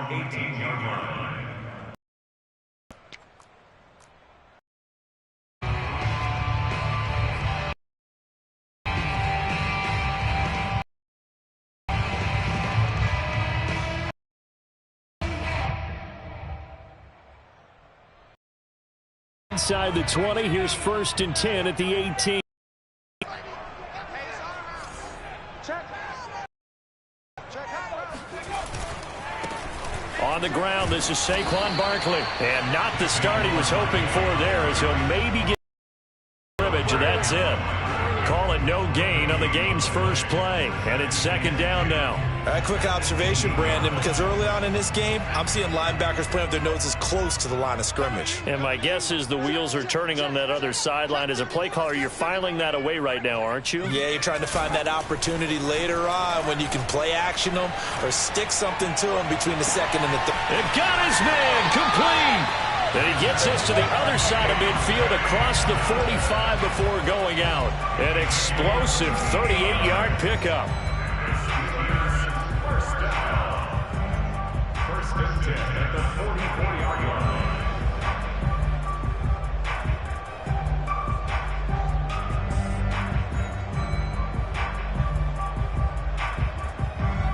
18-yard line. Inside the 20, here's 1st and 10 at the 18. On the ground, this is Saquon Barkley. And not the start he was hoping for there, as he'll maybe get scrimmage, and that's it. Call it no gain on the game's first play. And it's 2nd down now. A quick observation, Brandon, because early on in this game, I'm seeing linebackers playing with their noses close to the line of scrimmage. And my guess is the wheels are turning on that other sideline. As a play caller, you're filing that away right now, aren't you? Yeah, you're trying to find that opportunity later on when you can play action them or stick something to them between the 2nd and the 3rd. It got his man complete. And he gets us to the other side of midfield across the 45 before going out. An explosive 38-yard pickup. First and 10 at the 44-yard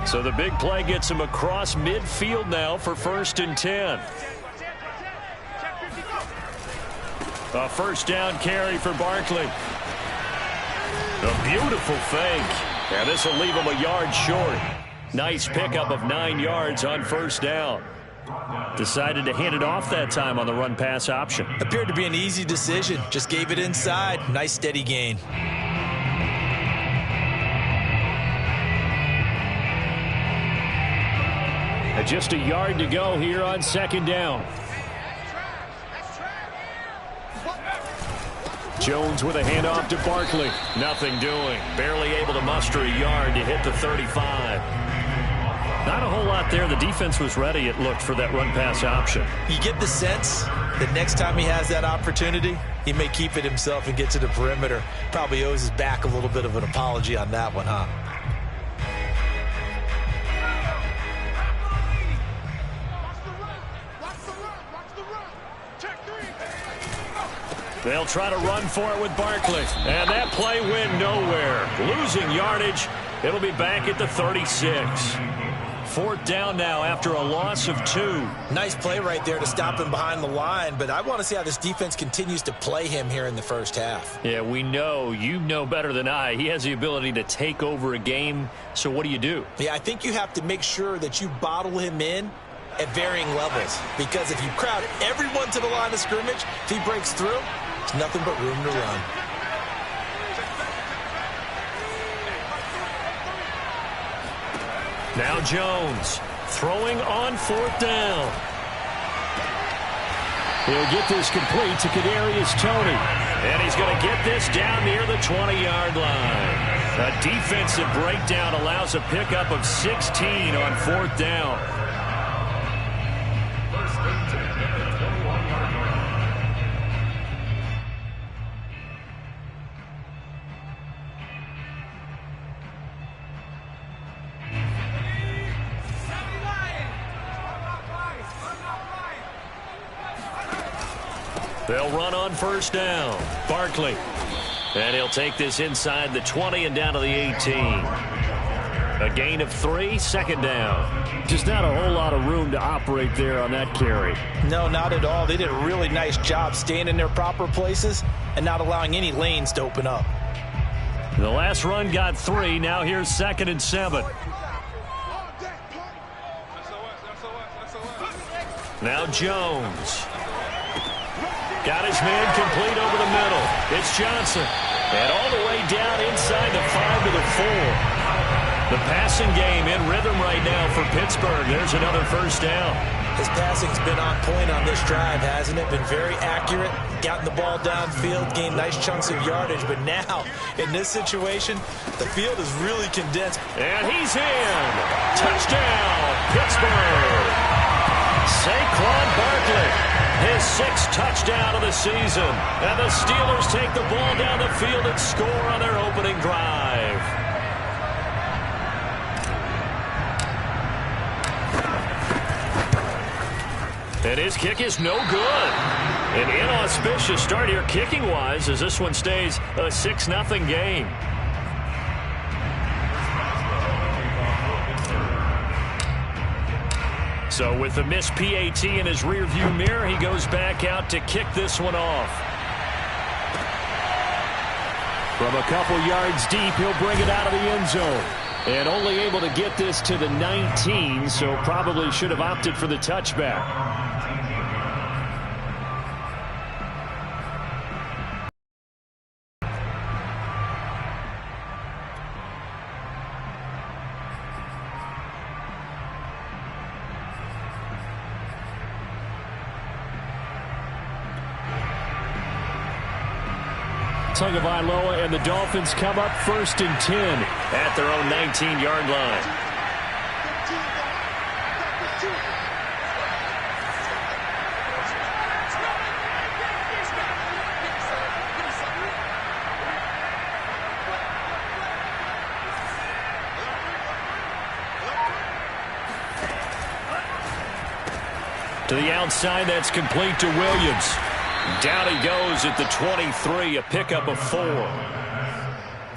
line. So the big play gets him across midfield now for 1st and 10. A 1st down carry for Barkley. A beautiful fake. And this will leave him a yard short. Nice pickup of 9 yards on 1st down. Decided to hand it off that time on the run-pass option. Appeared to be an easy decision. Just gave it inside. Nice steady gain. And just a yard to go here on 2nd down. Jones with a handoff to Barkley. Nothing doing. Barely able to muster a yard to hit the 35. Not a whole lot there. The defense was ready, it looked, for that run-pass option. You get the sense that next time he has that opportunity, he may keep it himself and get to the perimeter. Probably owes his back a little bit of an apology on that one, huh? They'll try to run for it with Barkley. And that play went nowhere. Losing yardage. It'll be back at the 36. 4th down now after a loss of 2. Nice play right there to stop him behind the line, but I want to see how this defense continues to play him here in the first half. Yeah, we know. You know better than I. He has the ability to take over a game, so what do you do? Yeah, I think you have to make sure that you bottle him in at varying levels, because if you crowd everyone to the line of scrimmage, if he breaks through, there's nothing but room to run. Now Jones throwing on 4th down. He'll get this complete to Kadarius Toney. And he's going to get this down near the 20-yard line. A defensive breakdown allows a pickup of 16 on 4th down. First and 10 at the 21-yard line. They'll run on 1st down. Barkley. And he'll take this inside the 20 and down to the 18. A gain of 3, 2nd down. Just not a whole lot of room to operate there on that carry. No, not at all. They did a really nice job staying in their proper places and not allowing any lanes to open up. The last run got 3. Now here's 2nd and 7. Now Jones. Got his man complete over the middle. It's Johnson. And all the way down inside the 5 to the 4. The passing game in rhythm right now for Pittsburgh. There's another 1st down. His passing's been on point on this drive, hasn't it? Been very accurate. Gotten the ball downfield, gained nice chunks of yardage. But now, in this situation, the field is really condensed. And he's in. Touchdown, Pittsburgh. Saquon Barkley. His 6th touchdown of the season. And the Steelers take the ball down the field and score on their opening drive. And his kick is no good. An inauspicious start here kicking-wise as this one stays a 6-0 game. So with the missed PAT in his rearview mirror, he goes back out to kick this one off. From a couple yards deep, he'll bring it out of the end zone. And only able to get this to the 19, so probably should have opted for the touchback. Tagovailoa and the Dolphins come up 1st and 10 at their own 19-yard line. To the outside, that's complete to Williams. Down he goes at the 23, a pickup of 4.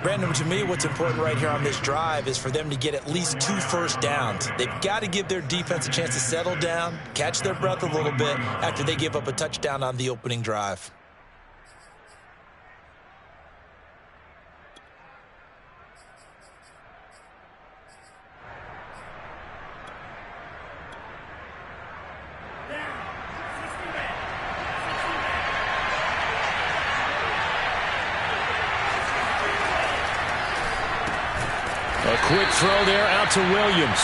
Brandon, to me, what's important right here on this drive is for them to get at least 2 first downs. They've got to give their defense a chance to settle down, catch their breath a little bit after they give up a touchdown on the opening drive. A quick throw there out to Williams.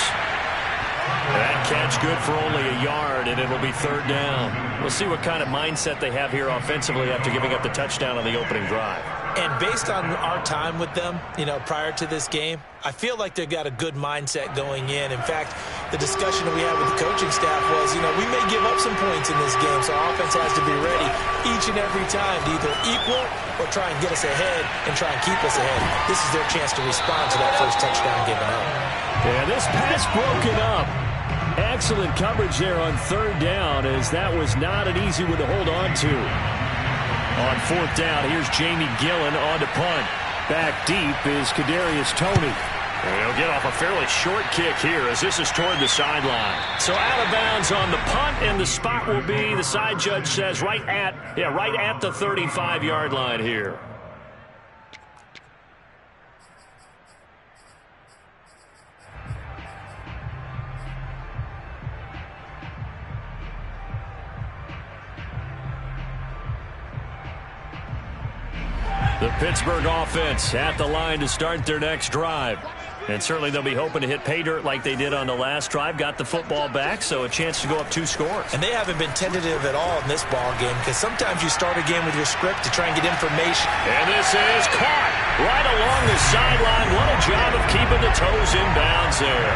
That catch good for only a yard, and it'll be 3rd down. We'll see what kind of mindset they have here offensively after giving up the touchdown on the opening drive. And based on our time with them, prior to this game, I feel like they've got a good mindset going in. In fact, the discussion that we had with the coaching staff was, we may give up some points in this game, so our offense has to be ready each and every time to either equal or try and get us ahead and try and keep us ahead. This is their chance to respond to that first touchdown given up. Yeah, this pass broken up. Excellent coverage there on 3rd down, as that was not an easy one to hold on to. On 4th down, here's Jamie Gillen on to punt. Back deep is Kadarius Toney. And he'll get off a fairly short kick here as this is toward the sideline. So out of bounds on the punt, and the spot will be, the side judge says, right at the 35-yard line here. The Pittsburgh offense at the line to start their next drive. And certainly they'll be hoping to hit pay dirt like they did on the last drive. Got the football back, so a chance to go up 2 scores. And they haven't been tentative at all in this ball game, because sometimes you start a game with your script to try and get information. And this is caught right along the sideline. What a job of keeping the toes in bounds there.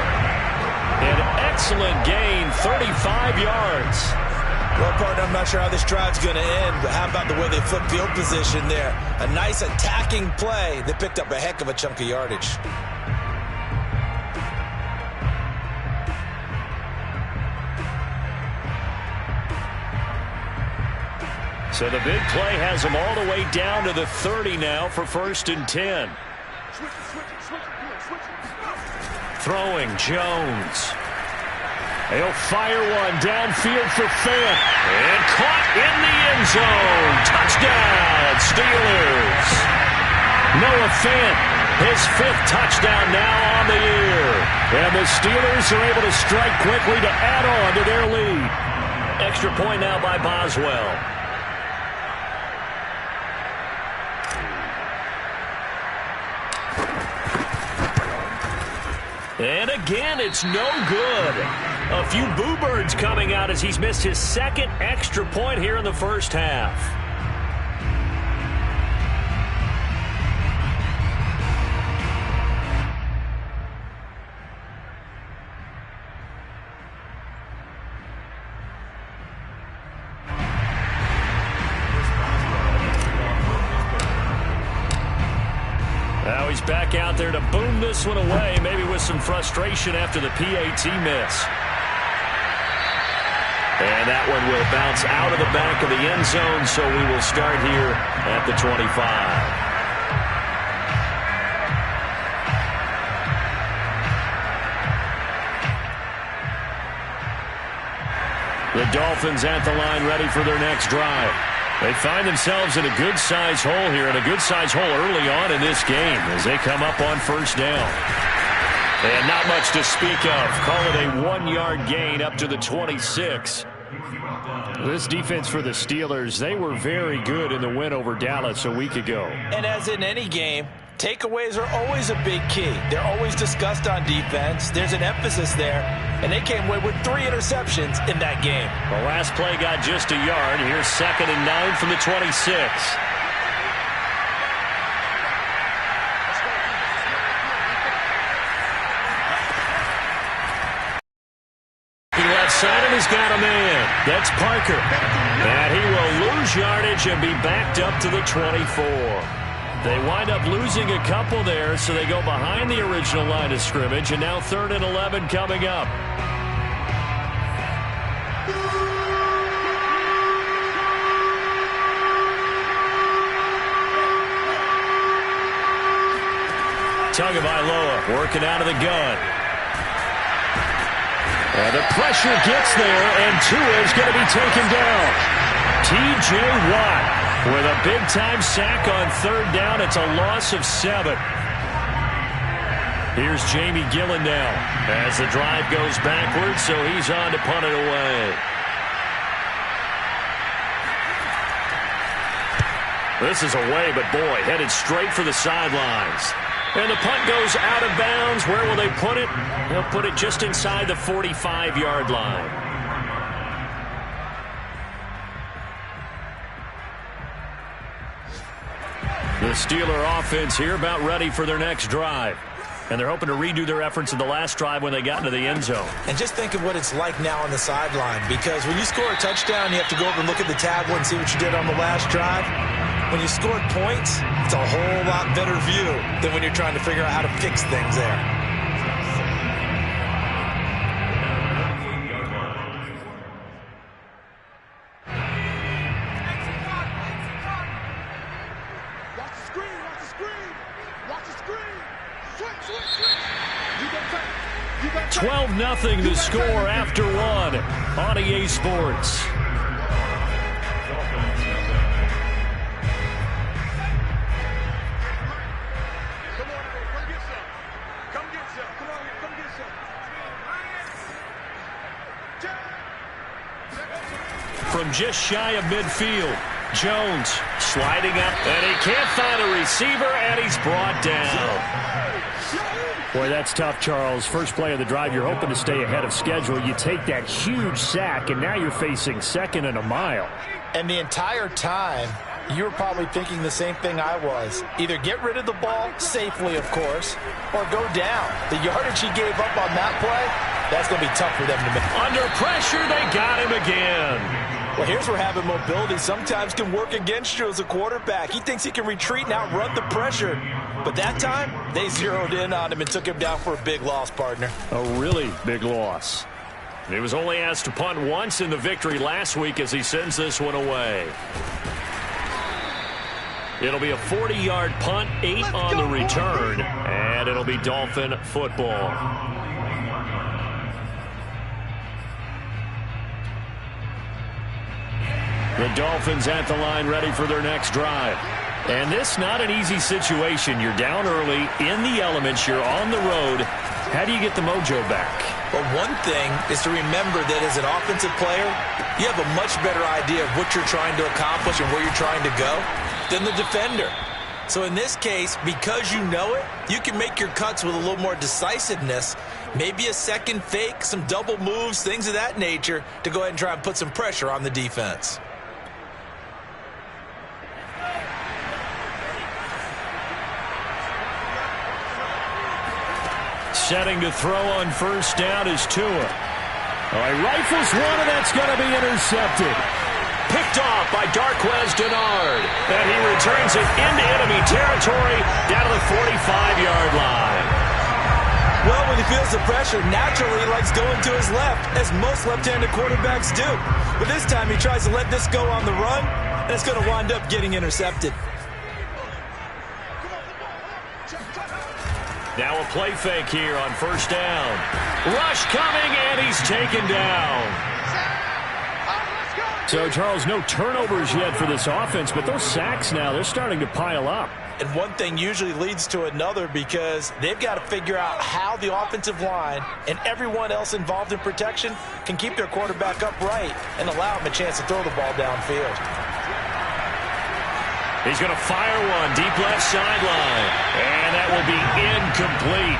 An excellent gain, 35 yards. Well, partner, I'm not sure how this drive's going to end, but how about the way they flipped field position there? A nice attacking play that picked up a heck of a chunk of yardage. So the big play has them all the way down to the 30 now for 1st and 10. Throwing Jones. He'll fire one downfield for Fant. And caught in the end zone. Touchdown, Steelers. Noah Fant, his 5th touchdown now on the year. And the Steelers are able to strike quickly to add on to their lead. Extra point now by Boswell. And again, it's no good. A few boo birds coming out as he's missed his 2nd extra point here in the first half. Now he's back out there to boom this one away, maybe with some frustration after the PAT miss. And that one will bounce out of the back of the end zone, so we will start here at the 25. The Dolphins at the line ready for their next drive. They find themselves in a good-sized hole here, and a good-sized hole early on in this game as they come up on first down. And not much to speak of. Call it a 1-yard gain up to the 26. This defense for the Steelers, they were very good in the win over Dallas a week ago. And as in any game, takeaways are always a big key. They're always discussed on defense. There's an emphasis there, and they came away with 3 interceptions in that game. The last play got just a yard. Here's 2nd and 9 from the 26. Left side, and he's got a man. That's Parker. And he will lose yardage and be backed up to the 24. They wind up losing a couple there, so they go behind the original line of scrimmage, and now 3rd and 11 coming up. Tagovailoa working out of the gun. And the pressure gets there, and Tua is going to be taken down. T.J. Watt with a big-time sack on 3rd down. It's a loss of 7. Here's Jamie Gillen now as the drive goes backwards, so he's on to punt it away. This is away, but boy, headed straight for the sidelines. And the punt goes out of bounds. Where will they put it? They'll put it just inside the 45-yard line. The Steeler offense here about ready for their next drive. And they're hoping to redo their efforts in the last drive when they got into the end zone. And just think of what it's like now on the sideline, because when you score a touchdown, you have to go over and look at the tablet and see what you did on the last drive. When you scored points, it's a whole lot better view than when you're trying to figure out how to fix things there. Watch the screen, watch the screen, watch the screen. Switch. You got 12-0 the score after 1 on EA Sports. From just shy of midfield, Jones sliding up, and he can't find a receiver, and he's brought down. Boy, that's tough, Charles. First play of the drive, you're hoping to stay ahead of schedule. You take that huge sack, and now you're facing 2nd and a mile. And the entire time, you were probably thinking the same thing I was. Either get rid of the ball, safely, of course, or go down. The yardage he gave up on that play, that's going to be tough for them to make. Under pressure, they got him again. Well, here's where having mobility sometimes can work against you as a quarterback. He thinks he can retreat and outrun the pressure. But that time, they zeroed in on him and took him down for a big loss, partner. A really big loss. He was only asked to punt once in the victory last week as he sends this one away. It'll be a 40-yard punt, 8 on the return, and it'll be Dolphin football. The Dolphins at the line ready for their next drive. And this not an easy situation. You're down early, in the elements, you're on the road. How do you get the mojo back? Well, one thing is to remember that as an offensive player, you have a much better idea of what you're trying to accomplish and where you're trying to go than the defender. So in this case, because you know it, you can make your cuts with a little more decisiveness, maybe a second fake, some double moves, things of that nature, to go ahead and try and put some pressure on the defense. Setting to throw on first down is Tua. He rifles one, and that's going to be intercepted. Picked off by Darquez Dennard. And he returns it into enemy territory down to the 45-yard line. Well, when he feels the pressure, naturally he likes going to his left, as most left-handed quarterbacks do. But this time he tries to let this go on the run, and it's going to wind up getting intercepted. Now a play fake here on first down. Rush coming, and he's taken down. So, Charles, no turnovers yet for this offense, but those sacks now, they're starting to pile up. And one thing usually leads to another because they've got to figure out how the offensive line and everyone else involved in protection can keep their quarterback upright and allow him a chance to throw the ball downfield. He's going to fire one deep left sideline, and that will be incomplete.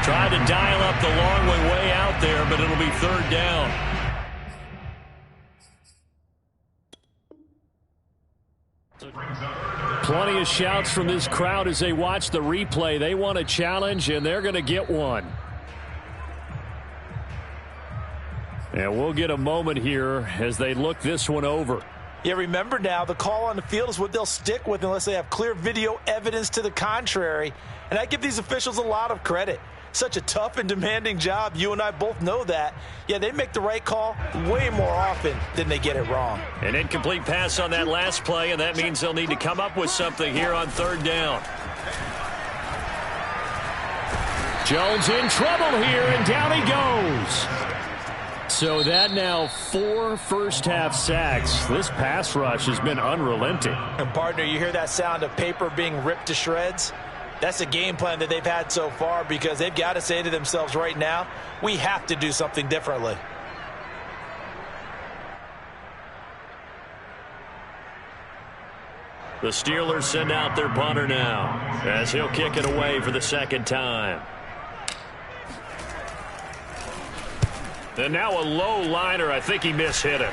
Tried to dial up the long way out there, but it'll be third down. Plenty of shouts from this crowd as they watch the replay. They want a challenge, and they're going to get one. And we'll get a moment here as they look this one over. Yeah, remember now, the call on the field is what they'll stick with unless they have clear video evidence to the contrary. And I give these officials a lot of credit. Such a tough and demanding job. You and I both know that. Yeah, they make the right call way more often than they get it wrong. An incomplete pass on that last play, and that means they'll need to come up with something here on third down. Jones in trouble here, and down he goes. So that now 4 first-half sacks. This pass rush has been unrelenting. And, partner, you hear that sound of paper being ripped to shreds? That's a game plan that they've had so far because they've got to say to themselves right now, we have to do something differently. The Steelers send out their punter now as he'll kick it away for the second time. And now a low liner. I think he mishit him.